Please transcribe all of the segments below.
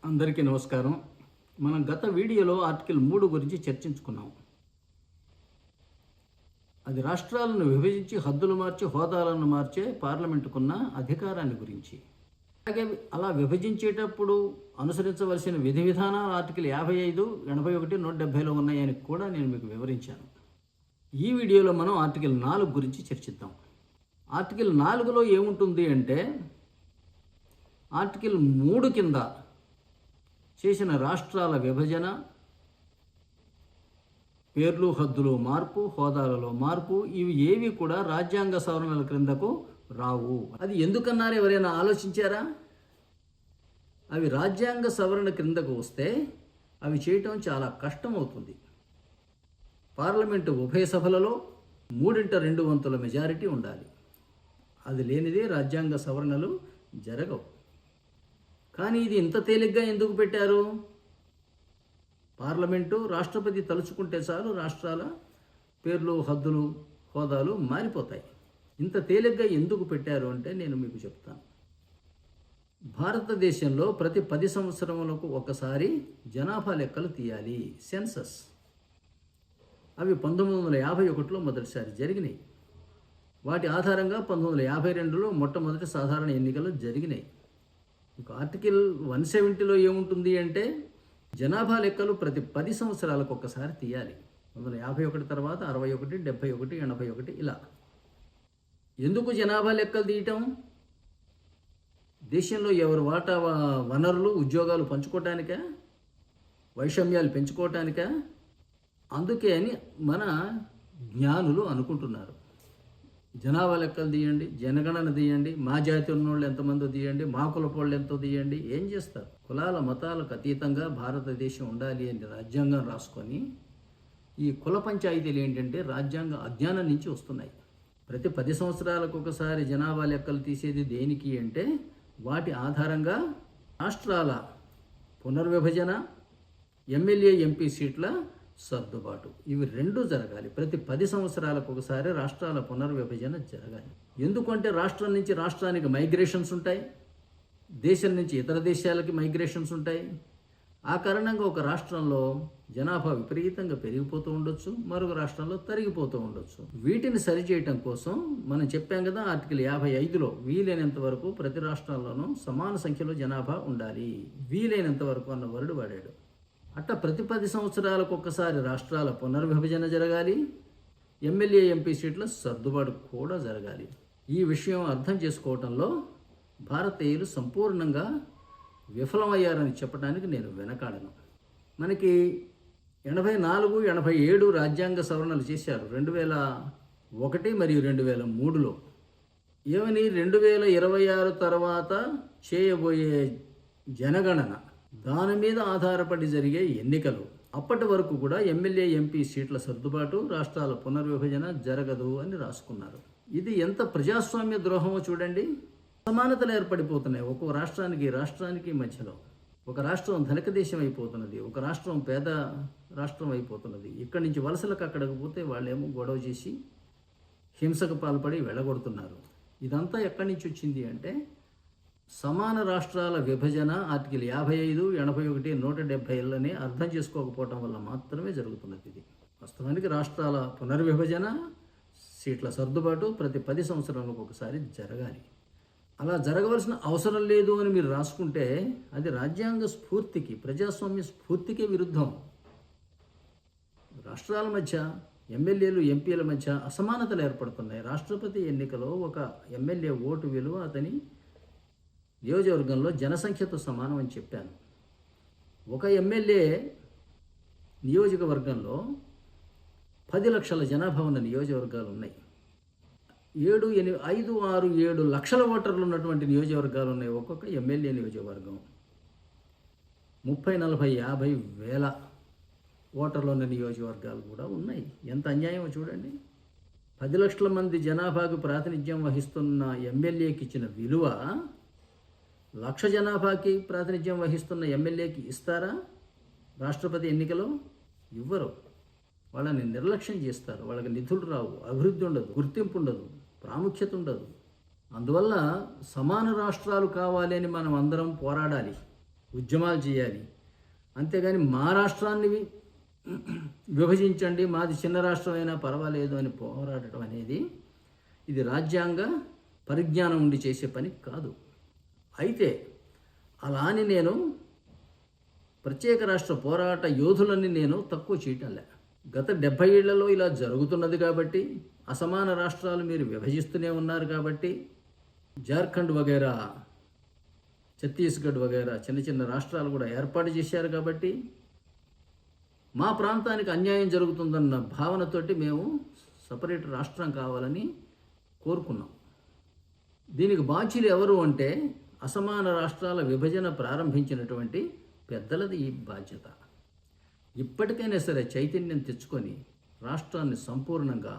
అందరికీ నమస్కారం. మనం గత వీడియోలో ఆర్టికల్ 3 గురించి చర్చించుకున్నాం. అది రాష్ట్రాలను విభజించి హద్దులు మార్చి హోదాలను మార్చే పార్లమెంటుకున్న అధికారాన్ని గురించి. అలాగే అలా విభజించేటప్పుడు అనుసరించవలసిన విధి విధానాలు ఆర్టికల్ 55, 81, 170లో ఉన్నాయని కూడా నేను మీకు వివరించాను. ఈ వీడియోలో మనం ఆర్టికల్ 4 గురించి చర్చిద్దాం. ఆర్టికల్ 4లో ఏముంటుంది అంటే, ఆర్టికల్ 3 కింద చేసిన రాష్ట్రాల విభజన, పేర్లు హద్దులు మార్పు, హోదాలలో మార్పు, ఇవి ఏవి కూడా రాజ్యాంగ సవరణల క్రిందకు రావు. అది ఎందుకన్నారు ఎవరైనా ఆలోచించారా? అవి రాజ్యాంగ సవరణ క్రిందకు వస్తే అవి చేయటం చాలా కష్టమవుతుంది. పార్లమెంటు ఉభయ సభలలో 3/2 మెజారిటీ ఉండాలి. అది లేనిదే రాజ్యాంగ సవరణలు జరగవు. కానీ ఇది ఇంత తేలిగ్గా ఎందుకు పెట్టారు? పార్లమెంటు, రాష్ట్రపతి తలుచుకుంటే చాలు రాష్ట్రాల పేర్లు, హద్దులు, హోదాలు మారిపోతాయి. ఇంత తేలిగ్గా ఎందుకు పెట్టారు అంటే నేను మీకు చెప్తాను. భారతదేశంలో ప్రతి 10 సంవత్సరములకు ఒకసారి జనాభా లెక్కలు తీయాలి, సెన్సస్. అవి 1951లో మొదటిసారి జరిగినాయి. వాటి ఆధారంగా 1952లో మొట్టమొదటి సాధారణ ఎన్నికలు జరిగినాయి. ఇక ఆర్టికల్ 170లో ఏముంటుంది అంటే, జనాభా లెక్కలు ప్రతి 10 సంవత్సరాలకు ఒక్కసారి తీయాలి. 1951 తర్వాత 61, 71, 81 ఇలా. ఎందుకు జనాభా లెక్కలు తీయటం? దేశంలో ఎవరి వాటా వనరులు, ఉద్యోగాలు పంచుకోవటానికా, వైషమ్యాలు పెంచుకోవటానికా? అందుకే అని మన జ్ఞానులు అనుకుంటున్నారు. జనాభా లెక్కలు తీయండి, జనగణన తీయండి, మా జాతి ఉన్నోళ్ళు ఎంతమందో తీయండి, మా కులపోళ్ళు ఎంతో తీయండి. ఏం చేస్తారు? కులాల మతాలకు అతీతంగా భారతదేశం ఉండాలి అని రాజ్యాంగం రాసుకొని, ఈ కుల పంచాయతీలు ఏంటంటే రాజ్యాంగ అజ్ఞానం నుంచి వస్తున్నాయి. ప్రతి 10 సంవత్సరాలకు ఒకసారి జనాభా లెక్కలు తీసేది దేనికి అంటే, వాటి ఆధారంగా రాష్ట్రాల పునర్విభజన, ఎమ్మెల్యే ఎంపీ సీట్ల సర్దుబాటు, ఇవి రెండు జరగాలి. ప్రతి 10 సంవత్సరాలకు ఒకసారి రాష్ట్రాల పునర్విభజన జరగాలి. ఎందుకంటే రాష్ట్రం నుంచి రాష్ట్రానికి మైగ్రేషన్స్ ఉంటాయి, దేశం నుంచి ఇతర దేశాలకి మైగ్రేషన్స్ ఉంటాయి. ఆ కారణంగా ఒక రాష్ట్రంలో జనాభా విపరీతంగా పెరిగిపోతూ ఉండొచ్చు, మరొక రాష్ట్రంలో తరిగిపోతూ ఉండొచ్చు. వీటిని సరిచేయటం కోసం మనం చెప్పాం కదా, ఆర్టికల్ 55లో వీలైనంత వరకు ప్రతి రాష్ట్రాల్లోనూ సమాన సంఖ్యలో జనాభా ఉండాలి. వీలైనంత వరకు అన్న వర్డ్ వాడాడు. అట్లా ప్రతి 10 సంవత్సరాలకు ఒక్కసారి రాష్ట్రాల పునర్విభజన జరగాలి, ఎమ్మెల్యే ఎంపీ సీట్ల సర్దుబాటు కూడా జరగాలి. ఈ విషయం అర్థం చేసుకోవటంలో భారతీయులు సంపూర్ణంగా విఫలమయ్యారని చెప్పడానికి నేను వెనకాడను. మనకి 84, 87 రాజ్యాంగ సవరణలు చేశారు 2001 మరియు 2003లో. ఏమని? 2026 తర్వాత చేయబోయే జనగణన, దాని మీద ఆధారపడి జరిగే ఎన్నికలు, అప్పటి వరకు కూడా ఎమ్మెల్యే ఎంపీ సీట్ల సర్దుబాటు, రాష్ట్రాల పునర్విభజన జరగదు అని రాసుకున్నారు. ఇది ఎంత ప్రజాస్వామ్య ద్రోహమో చూడండి. సమానతలు ఏర్పడిపోతున్నాయి ఒక్కో రాష్ట్రానికి మధ్యలో. ఒక రాష్ట్రం ధనిక దేశం అయిపోతున్నది, ఒక రాష్ట్రం పేద రాష్ట్రం అయిపోతున్నది. ఇక్కడి నుంచి వలసలకు అక్కడికి పోతే వాళ్ళేమో గొడవ చేసి హింసకు పాల్పడి వెళ్ళగొడుతున్నారు. ఇదంతా ఎక్కడి నుంచి వచ్చింది అంటే, సమాన రాష్ట్రాల విభజన ఆర్టికల్ 55, 81, 170లని అర్థం చేసుకోకపోవటం వల్ల మాత్రమే జరుగుతున్నది. ఇది వాస్తవానికి రాష్ట్రాల పునర్విభజన, సీట్ల సర్దుబాటు ప్రతి 10 సంవత్సరాలకు ఒకసారి జరగాలి. అలా జరగవలసిన అవసరం లేదు అని మీరు రాసుకుంటే అది రాజ్యాంగ స్ఫూర్తికి, ప్రజాస్వామ్య స్ఫూర్తికే విరుద్ధం. రాష్ట్రాల మధ్య, ఎమ్మెల్యేలు ఎంపీల మధ్య అసమానతలు ఏర్పడుతున్నాయి. రాష్ట్రపతి ఎన్నికలో ఒక ఎమ్మెల్యే ఓటు విలువ అతని నియోజకవర్గంలో జనసంఖ్యతో సమానం అని చెప్పాను. ఒక ఎమ్మెల్యే నియోజకవర్గంలో 10 లక్షల జనాభా ఉన్న నియోజకవర్గాలు ఉన్నాయి. 5, 6, 7 లక్షల ఓటర్లు ఉన్నటువంటి నియోజకవర్గాలు ఉన్నాయి ఒక్కొక్క ఎమ్మెల్యే నియోజకవర్గం. 30, 40, 50 వేల ఓటర్లు ఉన్న నియోజకవర్గాలు కూడా ఉన్నాయి. ఎంత అన్యాయమో చూడండి. 10 లక్షల మంది జనాభాకు ప్రాతినిధ్యం వహిస్తున్న ఎమ్మెల్యేకి ఇచ్చిన విలువ 1,00,000 జనాభాకి ప్రాతినిధ్యం వహిస్తున్న ఎమ్మెల్యేకి ఇస్తారా? రాష్ట్రపతి ఎన్నికలో ఇవ్వరు. వాళ్ళని నిర్లక్ష్యం చేస్తారు. వాళ్ళకి నిధులు రావు, అభివృద్ధి ఉండదు, గుర్తింపు ఉండదు, ప్రాముఖ్యత ఉండదు. అందువల్ల సమాన రాష్ట్రాలు కావాలి అని మనం అందరం పోరాడాలి. ఉద్యమాలు చేయాలి. అంతేగాని మా రాష్ట్రాన్ని విభజించండి, మాది చిన్న రాష్ట్రం అయినా పర్వాలేదు అని పోరాడటం అనేది ఇది రాజ్యాంగ పరిజ్ఞానం ఉండి చేసే పని కాదు. అయితే అలా అని నేను ప్రత్యేక రాష్ట్ర పోరాట యోధులని నేను తక్కువ చేయటంలే. గత 70 ఏళ్లలో ఇలా జరుగుతున్నది కాబట్టి, అసమాన రాష్ట్రాలు మీరు విభజిస్తూనే ఉన్నారు కాబట్టి, జార్ఖండ్ వగైరా, ఛత్తీస్గఢ్ వగైరా చిన్న చిన్న రాష్ట్రాలు కూడా ఏర్పాటు చేశారు కాబట్టి, మా ప్రాంతానికి అన్యాయం జరుగుతుందన్న భావనతోటి మేము సపరేట్ రాష్ట్రం కావాలని కోరుకున్నాం. దీనికి బాధ్యులు ఎవరు అంటే అసమాన రాష్ట్రాల విభజన ప్రారంభించినటువంటి పెద్దలది ఈ బాధ్యత. ఇప్పటికైనా సరే చైతన్యం తెచ్చుకొని రాష్ట్రాన్ని సంపూర్ణంగా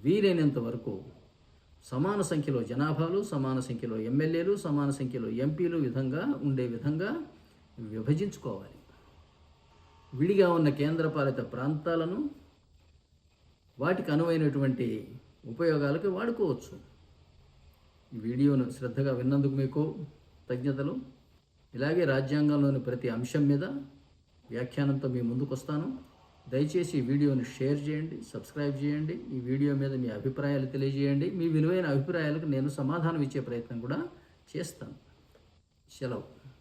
వీలైనంత వరకు సమాన సంఖ్యలో జనాభాలు, సమాన సంఖ్యలో ఎమ్మెల్యేలు, సమాన సంఖ్యలో ఎంపీలు ఉండే విధంగా విభజించుకోవాలి. విడిగా ఉన్న కేంద్రపాలిత ప్రాంతాలను వాటికి అనువైనటువంటి ఉపయోగాలకి వాడుకోవచ్చు. ఈ వీడియోను శ్రద్ధగా విన్నందుకు మీకు కృతజ్ఞతలు. ఇలాగే రాజ్యాంగంలోని ప్రతి అంశం మీద వ్యాఖ్యానంతో మీ ముందుకు వస్తాను. దయచేసి ఈ వీడియోని షేర్ చేయండి, సబ్స్క్రైబ్ చేయండి. ఈ వీడియో మీద మీ అభిప్రాయాలు తెలియజేయండి. మీ విలువైన అభిప్రాయాలకు నేను సమాధానం ఇచ్చే ప్రయత్నం కూడా చేస్తాను. సెలవు.